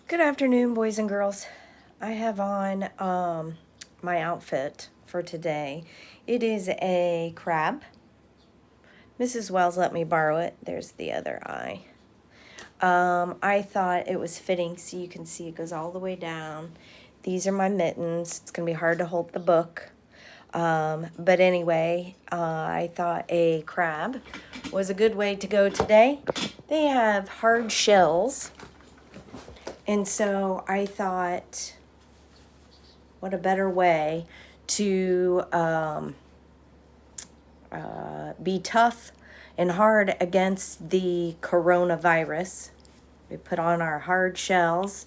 Good afternoon, boys and girls. I have on my outfit for today. It is a crab. Mrs. Wells let me borrow it. There's the other eye. I thought it was fitting, so you can see it goes all the way down. These are my mittens. It's going to be hard to hold the book. But anyway, I thought a crab was a good way to go today. They have hard shells. And so I thought, what a better way to be tough and hard against the coronavirus. We put on our hard shells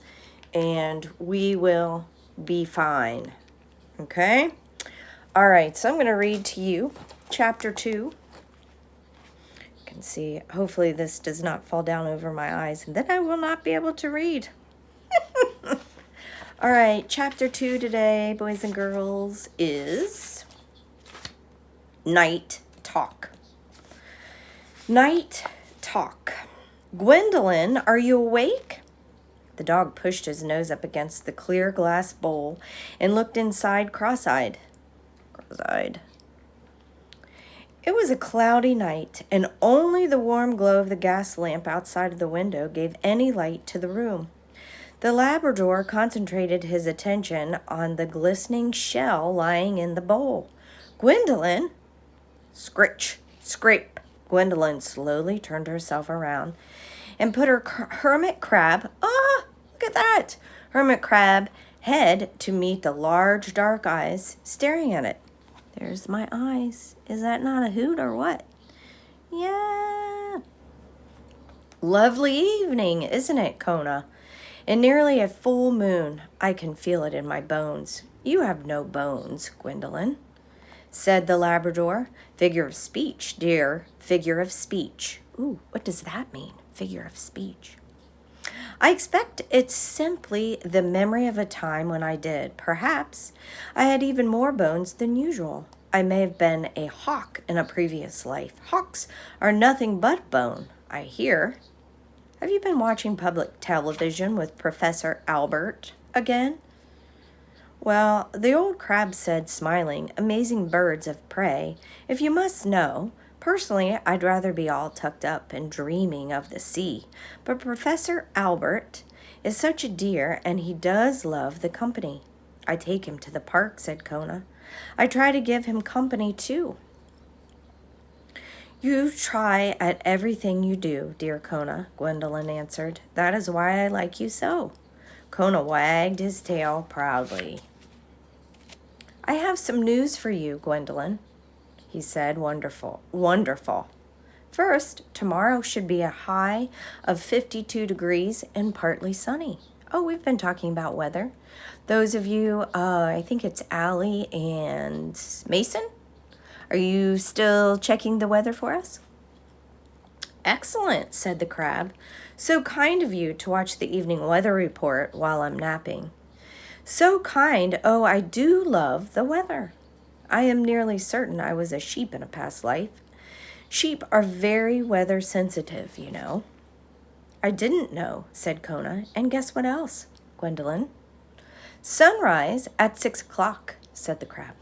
and we will be fine. Okay? All right, so I'm going to read to you chapter 2. You can see, hopefully this does not fall down over my eyes, and then I will not be able to read. All right, chapter 2 today, boys and girls, is Night Talk. Night Talk. Gwendolyn, are you awake? The dog pushed his nose up against the clear glass bowl and looked inside cross-eyed. It was a cloudy night, and only the warm glow of the gas lamp outside of the window gave any light to the room. The Labrador concentrated his attention on the glistening shell lying in the bowl. Gwendolyn! Scritch, scrape. Gwendolyn slowly turned herself around and put her hermit crab, look at that, hermit crab head to meet the large dark eyes staring at it. There's my eyes. Is that not a hoot or what? Yeah. Lovely evening, isn't it, Kona? And nearly a full moon. I can feel it in my bones. You have no bones, Gwendolyn, said the Labrador. Figure of speech, dear. Figure of speech. Ooh, what does that mean? Figure of speech. I expect it's simply the memory of a time when I did. Perhaps I had even more bones than usual. I may have been a hawk in a previous life. Hawks are nothing but bone, I hear. Have you been watching public television with Professor Albert again? Well, the old crab said, smiling, amazing birds of prey. If you must know, personally, I'd rather be all tucked up and dreaming of the sea. But Professor Albert is such a dear, and he does love the company. I take him to the park, said Kona. I try to give him company, too. You try at everything you do, dear Kona, Gwendolyn answered. That is why I like you so. Kona wagged his tail proudly. I have some news for you, Gwendolyn, he said. Wonderful, wonderful. First, tomorrow should be a high of 52 degrees and partly sunny. Oh, we've been talking about weather. Those of you, I think it's Allie and Mason, are you still checking the weather for us? Excellent, said the crab. So kind of you to watch the evening weather report while I'm napping. So kind, oh, I do love the weather. I am nearly certain I was a sheep in a past life. Sheep are very weather sensitive, you know. I didn't know, said Kona. And guess what else, Gwendolyn? Sunrise at 6 o'clock, said the crab.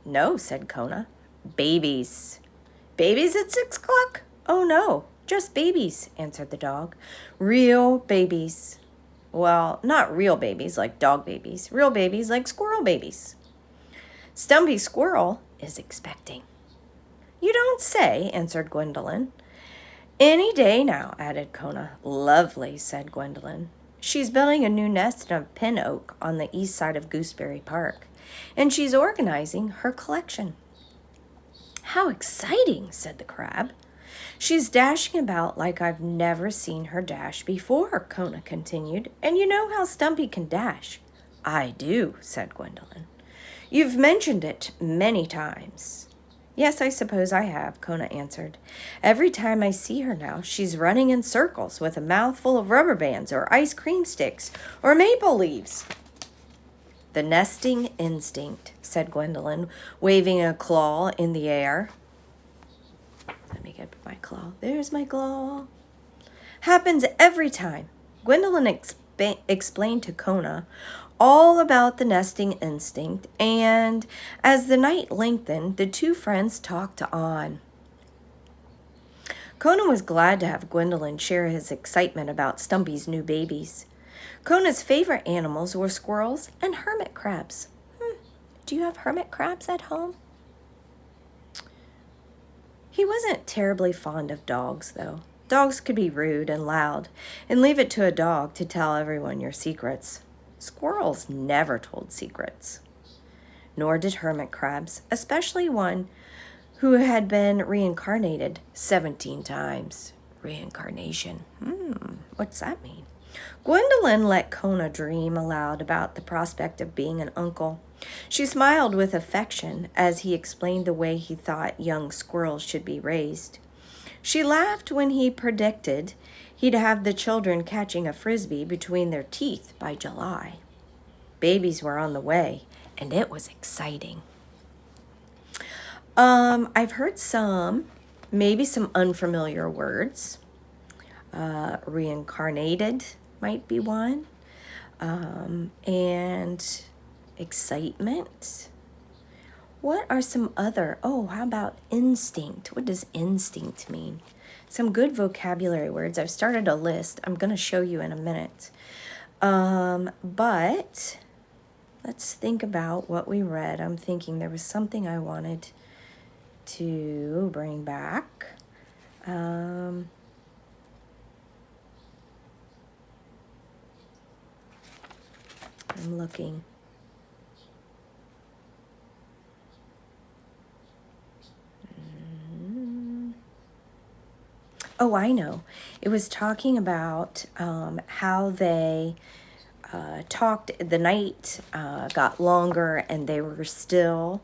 No, said Kona. Babies. Babies at 6 o'clock? Oh, no, just babies, answered the dog. Real babies. Well, not real babies like dog babies. Real babies like squirrel babies. Stumpy Squirrel is expecting. You don't say, answered Gwendolyn. Any day now, added Kona. Lovely, said Gwendolyn. She's building a new nest in a pin oak on the east side of Gooseberry Park, and she's organizing her collection. How exciting, said the crab. She's dashing about like I've never seen her dash before, Kona continued. And you know how Stumpy can dash. I do, said Gwendolyn. You've mentioned it many times. Yes, I suppose I have, Kona answered. Every time I see her now, she's running in circles with a mouthful of rubber bands or ice cream sticks or maple leaves. The nesting instinct, said Gwendolyn, waving a claw in the air. Let me get my claw. There's my claw. Happens every time. Gwendolyn explained to Kona all about the nesting instinct, and as the night lengthened, the two friends talked on. Kona was glad to have Gwendolyn share his excitement about Stumpy's new babies. Kona's favorite animals were squirrels and hermit crabs. Do you have hermit crabs at home? He wasn't terribly fond of dogs, though. Dogs could be rude and loud, and leave it to a dog to tell everyone your secrets. Squirrels never told secrets. Nor did hermit crabs, especially one who had been reincarnated 17 times. Reincarnation. What's that mean? Gwendolyn let Kona dream aloud about the prospect of being an uncle. She smiled with affection as he explained the way he thought young squirrels should be raised. She laughed when he predicted he'd have the children catching a frisbee between their teeth by July. Babies were on the way, and it was exciting. I've heard maybe some unfamiliar words. Reincarnated might be one. And excitement. What are some other? How about instinct? What does instinct mean? Some good vocabulary words. I've started a list. I'm going to show you in a minute. But let's think about what we read. I'm thinking there was something I wanted to bring back. I'm looking. Oh, I know. It was talking about how they talked. The night got longer and they were still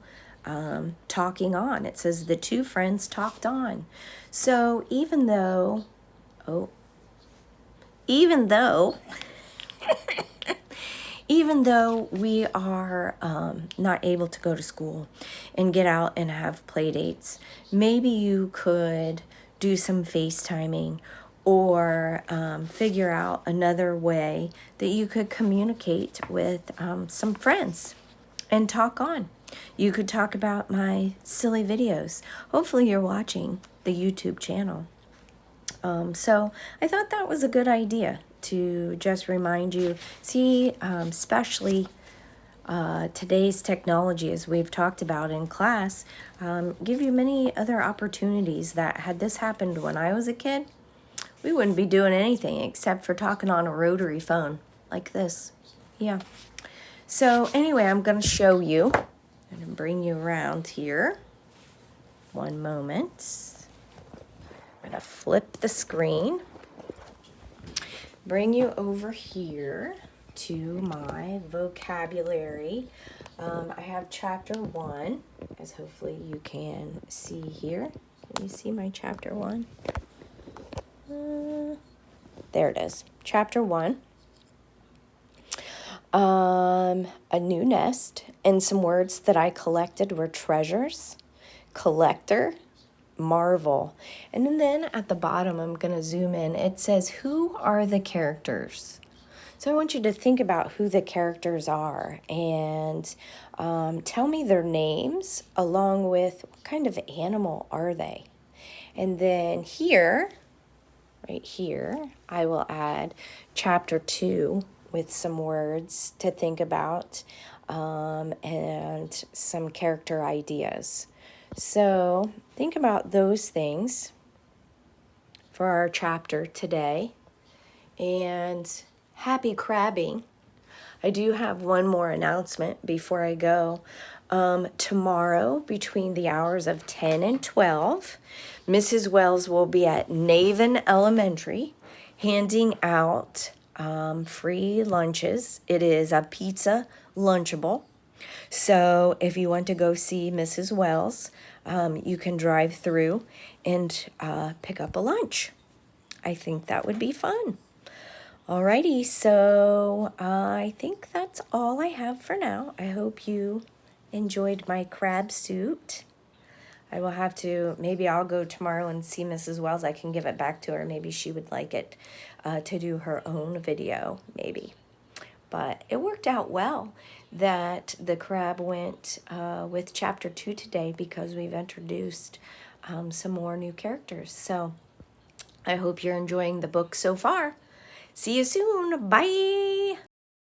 talking on. It says the two friends talked on. So even though we are not able to go to school and get out and have play dates, maybe you could do some FaceTiming or figure out another way that you could communicate with some friends and talk on. You could talk about my silly videos. Hopefully you're watching the YouTube channel. So I thought that was a good idea to just remind you, especially today's technology, as we've talked about in class, give you many other opportunities that had this happened when I was a kid, we wouldn't be doing anything except for talking on a rotary phone like this. Yeah. So anyway, I'm going to show you. I'm going to bring you around here. One moment. I'm going to flip the screen. Bring you over here to my vocabulary. I have chapter 1, as hopefully you can see here. Can you see my chapter 1? There it is. Chapter 1. A new nest, and some words that I collected were treasures, collector, marvel. And then at the bottom, I'm going to zoom in. It says, who are the characters? So I want you to think about who the characters are and tell me their names along with what kind of animal are they. And then here, right here, I will add chapter 2 with some words to think about and some character ideas. So think about those things for our chapter today. And happy crabbing. I do have one more announcement before I go. Tomorrow, between the hours of 10 and 12, Mrs. Wells will be at Naven Elementary handing out free lunches. It is a pizza Lunchable. So if you want to go see Mrs. Wells, you can drive through and pick up a lunch. I think that would be fun. Alrighty, so I think that's all I have for now. I hope you enjoyed my crab suit. I will have to, maybe I'll go tomorrow and see Mrs. Wells. I can give it back to her. Maybe she would like it to do her own video, maybe. But it worked out well that the crab went with chapter 2 today, because we've introduced some more new characters. So I hope you're enjoying the book so far. See you soon. Bye.